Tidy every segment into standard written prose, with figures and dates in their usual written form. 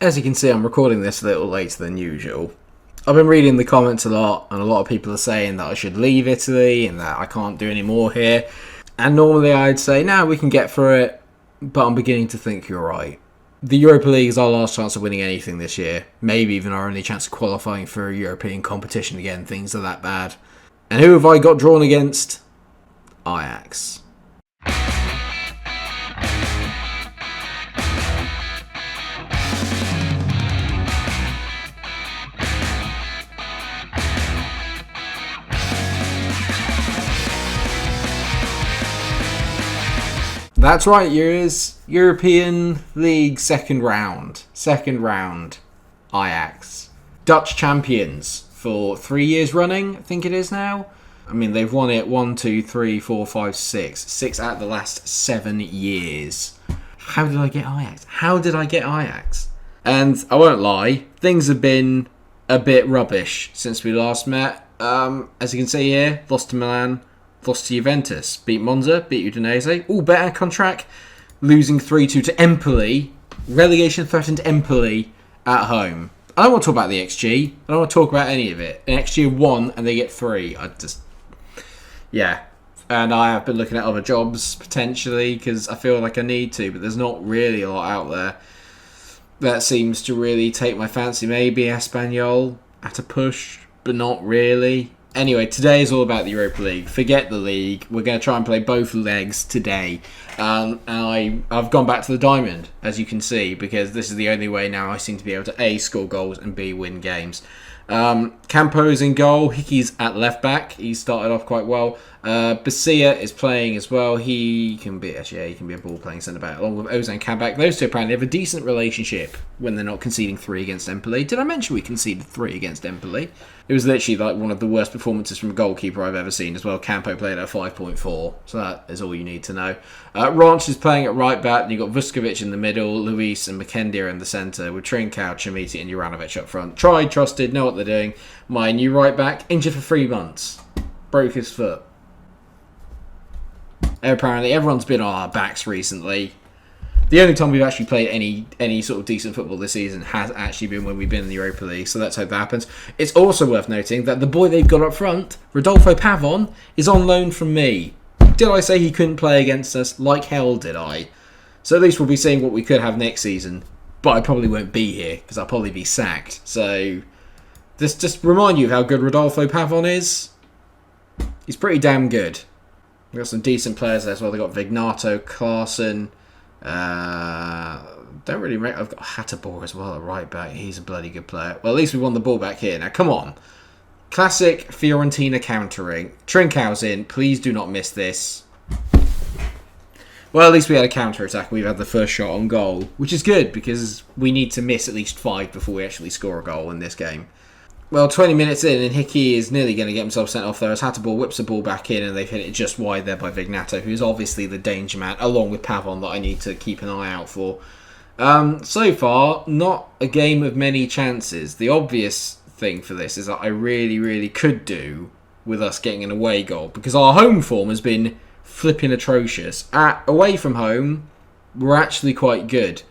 As you can see, I'm recording this a little later than usual. I've been reading the comments a lot, and a lot of people are saying that I should leave Italy and that I can't do any more here. And normally I'd say, no, we can get through it, but I'm beginning to think you're right. The Europa League is our last chance of winning anything this year. Maybe even our only chance of qualifying for a European competition again. Things are that bad. And who have I got drawn against? Ajax. That's right, yours. European League second round. Ajax. Dutch champions for 3 years running, I think it is now. I mean, they've won it 1, 2, 3, 4, 5, 6. 6 out of the last 7 years. How did I get Ajax? And I won't lie, things have been a bit rubbish since we last met. As you can see here, lost to Milan. Lost to Juventus, beat Monza, beat Udinese, all better on track, losing 3-2 to Empoli, relegation threatened Empoli at home. I don't want to talk about the XG, I don't want to talk about any of it. An XG of 1 and they get 3, and I have been looking at other jobs potentially because I feel like I need to, but there's not really a lot out there that seems to really take my fancy. Maybe Espanyol at a push, but not really. Anyway, today is all about the Europa League. Forget the league. We're going to try and play both legs today. And I've gone back to the diamond, as you can see, because this is the only way now I seem to be able to A, score goals, and B, win games. Campo's in goal. Hickey's at left back. He started off quite well. Basia is playing as well. He can be a ball playing centre back along with Ozan Kabak. Those two apparently have a decent relationship when they're not conceding 3 against Empoli. Did I mention we conceded 3 against Empoli? It was literally like one of the worst performances from a goalkeeper I've ever seen as well. Campo played at 5.4, so that is all you need to know. Ranch is playing at right back. You've got Vuskovic in the middle, Luis and McKendia in the centre, with Trincao, Chamiti and Juranovic up front. Tried, trusted, know what they're doing. My new right back, injured for 3 months. Broke his foot. Apparently everyone's been on our backs recently. The only time we've actually played any sort of decent football this season has actually been when we've been in the Europa League, so let's hope that happens. It's also worth noting that the boy they've got up front, Rodolfo Pavon, is on loan from me. Did I say he couldn't play against us? Like hell did I. So at least we'll be seeing what we could have next season, but I probably won't be here because I'll probably be sacked. So just remind you of how good Rodolfo Pavon is. He's pretty damn good. We've got some decent players there as well. They've got Vignato, Klaassen. Don't really. I've got Hatterborg as well at right back. He's a bloody good player. Well, at least we won the ball back here. Now, come on. Classic Fiorentina countering. Trincao's in. Please do not miss this. Well, at least we had a counter-attack. We've had the first shot on goal, which is good because we need to miss at least 5 before we actually score a goal in this game. Well, 20 minutes in, and Hickey is nearly going to get himself sent off there as Hatterborg whips the ball back in, and they've hit it just wide there by Vignato, who's obviously the danger man, along with Pavon, that I need to keep an eye out for. So far, not a game of many chances. The obvious thing for this is that I really, really could do with us getting an away goal, because our home form has been flipping atrocious. Away from home, we're actually quite good,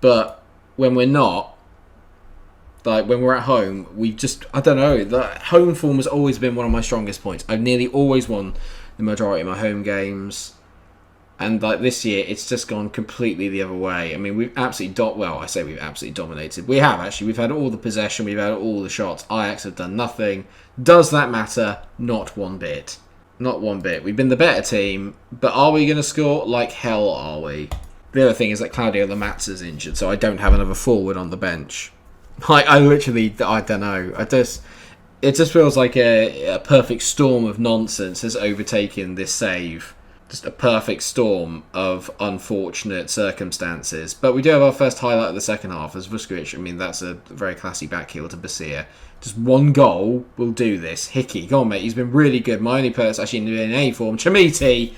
but when we're not, like when we're at home, I don't know, the home form has always been one of my strongest points. I've nearly always won the majority of my home games, and like this year, it's just gone completely the other way. I mean, we've absolutely dominated. We have actually. We've had all the possession, we've had all the shots. Ajax have done nothing. Does that matter? Not one bit. Not one bit. We've been the better team, but are we going to score? Like hell, are we? The other thing is that Claudio Lamatza's injured, so I don't have another forward on the bench. I don't know. It just feels like a perfect storm of nonsense has overtaken this save. Just a perfect storm of unfortunate circumstances. But we do have our first highlight of the second half as Vuskovic. I mean, that's a very classy backheel to Basia. Just one goal will do this. Hickey, go on, mate. He's been really good. My only player that's actually in A form. Chamiti.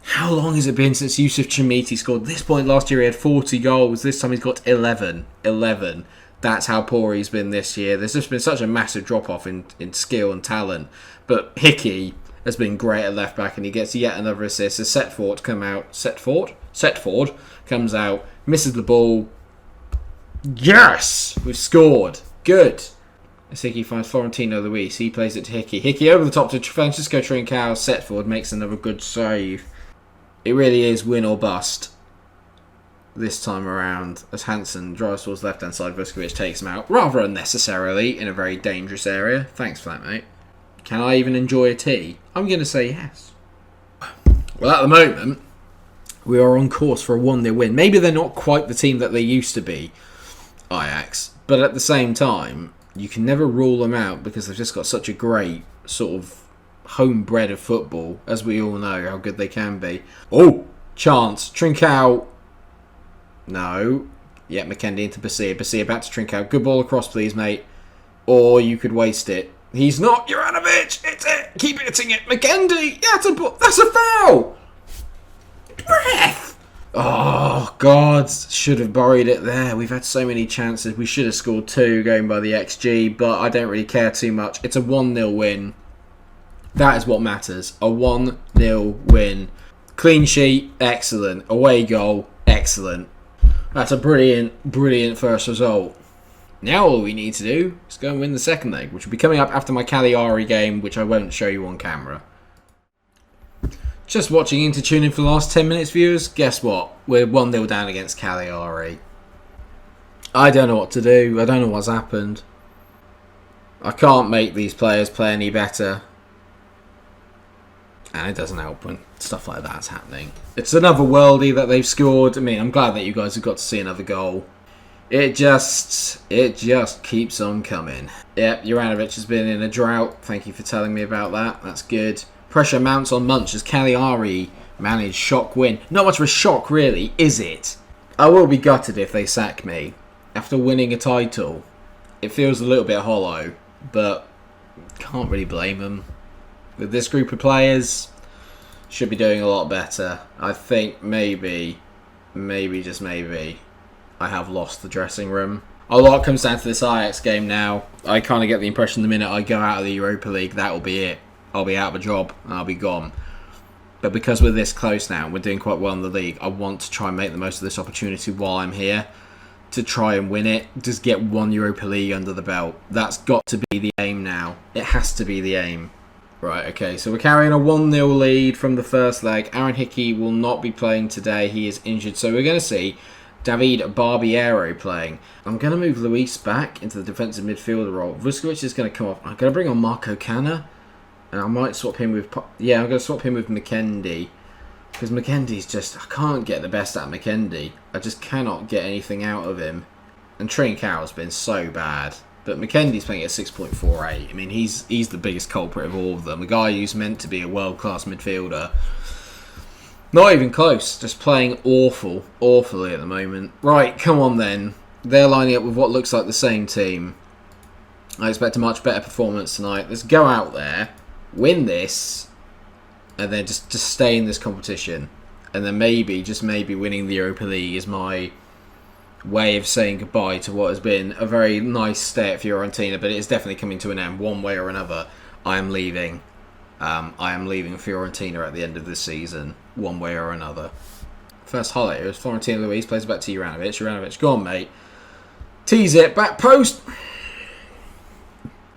How long has it been since Yusuf Chamiti scored? At this point last year he had 40 goals. This time he's got 11. 11. That's how poor he's been this year. There's just been such a massive drop-off in skill and talent. But Hickey has been great at left-back, and he gets yet another assist. As Setford comes out, misses the ball. Yes! We've scored. Good. As Hickey finds Florentino Luis. He plays it to Hickey. Hickey over the top to Francisco Trincao. Set forward. Makes another good save. It really is win or bust this time around. As Hansen drives towards left-hand side. Vuskovic takes him out. Rather unnecessarily in a very dangerous area. Thanks for that, mate. Can I even enjoy a tea? I'm going to say yes. Well, at the moment, we are on course for a 1-0 win. Maybe they're not quite the team that they used to be, Ajax. But at the same time, you can never rule them out because they've just got such a great sort of homebred of football, as we all know how good they can be. Oh, chance. Trincao. No. Yeah, McKendy into Basia. Basia back to Trincao. Good ball across, please, mate. Or you could waste it. He's not. Juranovic. It's it. Keep hitting it. McKendy. Yeah, that's a foul. Breath. Oh, God. Should have buried it there. We've had so many chances. We should have scored 2 going by the XG, but I don't really care too much. It's a 1-0 win. That is what matters. A 1-0 win. Clean sheet. Excellent. Away goal. Excellent. That's a brilliant, brilliant first result. Now all we need to do is go and win the second leg, which will be coming up after my Cagliari game, which I won't show you on camera. Just watching in to tune in for the last 10 minutes, viewers. Guess what? We're 1-0 down against Cagliari. I don't know what to do. I don't know what's happened. I can't make these players play any better. And it doesn't help when stuff like that's happening. It's another worldie that they've scored. I mean, I'm glad that you guys have got to see another goal. It just keeps on coming. Yep, Juranovic has been in a drought. Thank you for telling me about that. That's good. Pressure mounts on Munch as Cagliari manage shock win. Not much of a shock, really, is it? I will be gutted if they sack me after winning a title. It feels a little bit hollow, but can't really blame them. With this group of players, should be doing a lot better. I think maybe, just maybe, I have lost the dressing room. A lot comes down to this Ajax game now. I kind of get the impression the minute I go out of the Europa League, that will be it. I'll be out of a job and I'll be gone. But because we're this close now, we're doing quite well in the league, I want to try and make the most of this opportunity while I'm here to try and win it. Just get 1 Europa League under the belt. That's got to be the aim now. It has to be the aim. Right, okay, so we're carrying a 1-0 lead from the first leg. Aaron Hickey will not be playing today. He is injured. So we're going to see David Barbiero playing. I'm going to move Luis back into the defensive midfielder role. Vuskovic is going to come off. I'm going to bring on Marco Canna. And I might swap him with... Yeah, I'm going to swap him with McKendy. Because McKendy's just... I can't get the best out of McKendy. I just cannot get anything out of him. And Trincao been so bad. But McKendy's playing at 6.48. I mean, he's the biggest culprit of all of them. A guy who's meant to be a world-class midfielder. Not even close. Just playing awfully at the moment. Right, come on then. They're lining up with what looks like the same team. I expect a much better performance tonight. Let's go out there, win this, and then just stay in this competition. And then maybe, just maybe, winning the Europa League is my way of saying goodbye to what has been a very nice stay at Fiorentina, but it is definitely coming to an end one way or another. I am leaving. I am leaving Fiorentina at the end of this season, one way or another. First highlight is Florentino Luis plays back to Juranovic. Juranovic, go on, mate. Tease it, back post.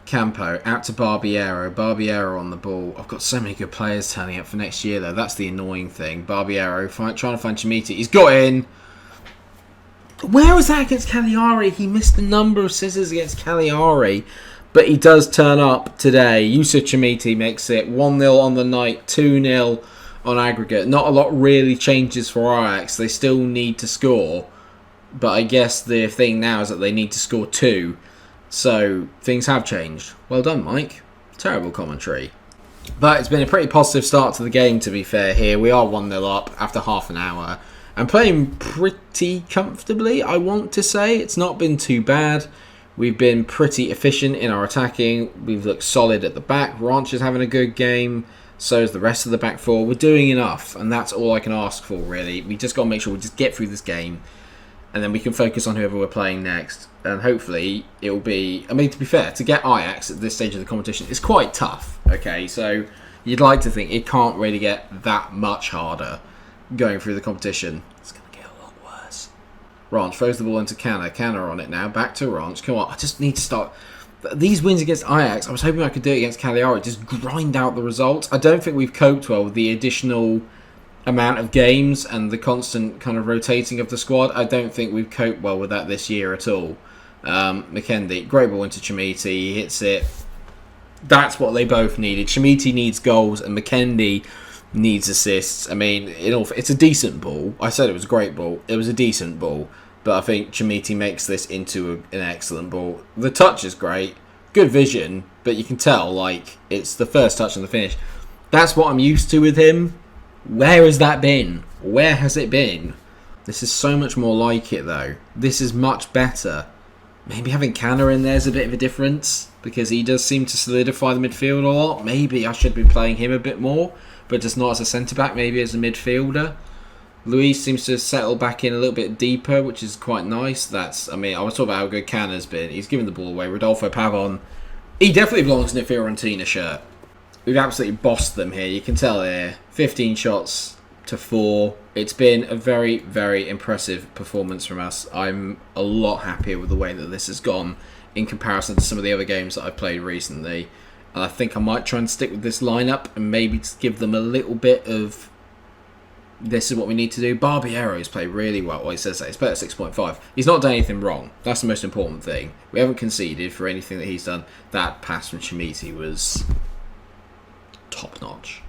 Campo, out to Barbiero. Barbiero on the ball. I've got so many good players turning up for next year, though. That's the annoying thing. Barbiero trying to find Chimiti. He's got in. Where was that against Cagliari? He missed a number of scissors against Cagliari. But he does turn up today. Yusuf Chimiti makes it 1-0 on the night, 2-0 on aggregate. Not a lot really changes for Ajax. They still need to score. But I guess the thing now is that they need to score 2. So things have changed. Well done, Mike. Terrible commentary. But it's been a pretty positive start to the game, to be fair here. We are 1-0 up after half an hour. And playing pretty comfortably, I want to say. It's not been too bad. We've been pretty efficient in our attacking. We've looked solid at the back. Ranch is having a good game. So is the rest of the back four. We're doing enough. And that's all I can ask for, really. We just got to make sure we just get through this game. And then we can focus on whoever we're playing next. And hopefully it will be... I mean, to be fair, to get Ajax at this stage of the competition is quite tough. Okay, so you'd like to think it can't really get that much harder going through the competition. It's going to get a lot worse. Ranch throws the ball into Canner. Canner on it now. Back to Ranch. Come on. I just need to start. These wins against Ajax, I was hoping I could do it against Cagliari. Just grind out the results. I don't think we've coped well with the additional amount of games and the constant kind of rotating of the squad. I don't think we've coped well with that this year at all. McKendy, great ball into Chimiti. He hits it. That's what they both needed. Chimiti needs goals and McKendy needs assists. I mean, it's a decent ball. I said it was a great ball. It was a decent ball. But I think Chimiti makes this into an excellent ball. The touch is great. Good vision. But you can tell, like, it's the first touch and the finish. That's what I'm used to with him. Where has that been? Where has it been? This is so much more like it, though. This is much better. Maybe having Canner in there is a bit of a difference. Because he does seem to solidify the midfield a lot. Maybe I should be playing him a bit more. But just not as a centre-back, maybe as a midfielder. Luis seems to settle back in a little bit deeper, which is quite nice. I was talking about how good Canner's been. He's given the ball away. Rodolfo Pavon, he definitely belongs in a Fiorentina shirt. We've absolutely bossed them here. You can tell here, 15 shots to 4. It's been a very, very impressive performance from us. I'm a lot happier with the way that this has gone in comparison to some of the other games that I've played recently. And I think I might try and stick with this lineup and maybe just give them a little bit of... This is what we need to do. Barbiero's played really well. Well, he says that. He's played at 6.5. He's not done anything wrong. That's the most important thing. We haven't conceded for anything that he's done. That pass from Chimiti was top-notch.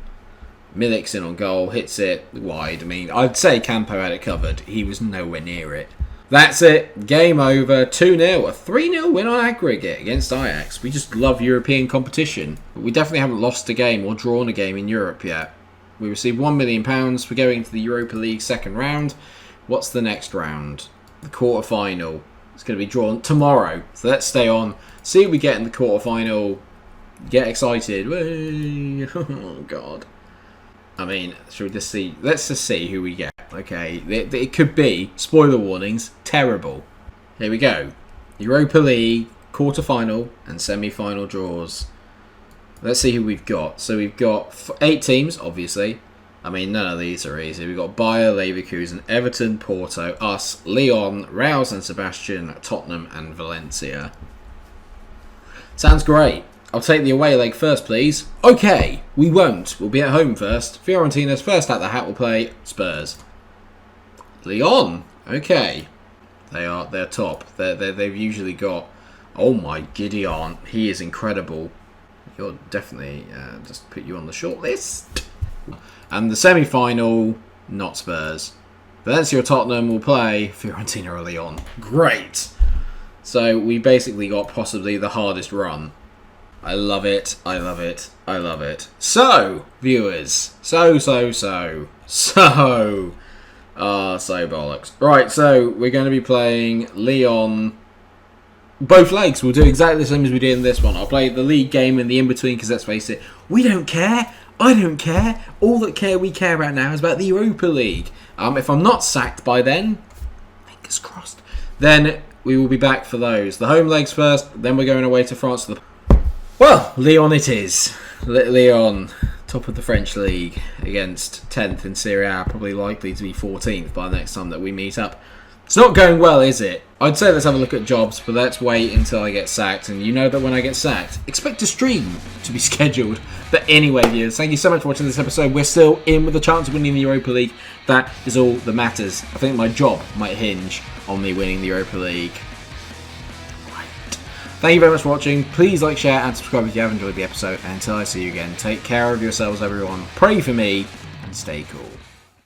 Milik's in on goal. Hits it wide. I mean, I'd say Campo had it covered. He was nowhere near it. That's it. Game over. 2-0. A 3-0 win on aggregate against Ajax. We just love European competition. But we definitely haven't lost a game or drawn a game in Europe yet. We received £1 million for going into the Europa League second round. What's the next round? The quarter-final. It's going to be drawn tomorrow. So let's stay on. See what we get in the quarter-final. Get excited. Oh, God. I mean, should we just see? Let's just see who we get. Okay. It could be, spoiler warnings, terrible. Here we go. Europa League, quarter-final, and semi-final draws. Let's see who we've got. So we've got 8 teams, obviously. I mean, none of these are easy. We've got Bayer, Leverkusen, Everton, Porto, us, Lyon, Real San Sebastian, Tottenham, and Valencia. Sounds great. I'll take the away leg first, please. Okay, we won't. We'll be at home first. Fiorentina's first out the hat will play Spurs. Lyon. Okay. They're top. They've usually got... Oh my Gideon. He is incredible. You're definitely just put you on the short list. And the semi-final, not Spurs. Valencia or Tottenham will play Fiorentina or Lyon. Great. So we basically got possibly the hardest run. I love it. I love it. I love it. So, viewers. So bollocks. Right, so we're going to be playing Lyon. Both legs. We'll do exactly the same as we did in this one. I'll play the league game and the in-between because let's face it, we don't care. I don't care. All that we care about now is about the Europa League. If I'm not sacked by then, fingers crossed, then we will be back for those. The home legs first, then we're going away to France. Well, Lyon it is. Lyon, top of the French league against 10th in Serie A, probably likely to be 14th by the next time that we meet up. It's not going well, is it? I'd say let's have a look at jobs, but let's wait until I get sacked. And you know that when I get sacked, expect a stream to be scheduled. But anyway, viewers, thank you so much for watching this episode. We're still in with a chance of winning the Europa League. That is all that matters. I think my job might hinge on me winning the Europa League. Right. Thank you very much for watching. Please like, share, and subscribe if you have enjoyed the episode. And until I see you again, take care of yourselves, everyone. Pray for me, and stay cool.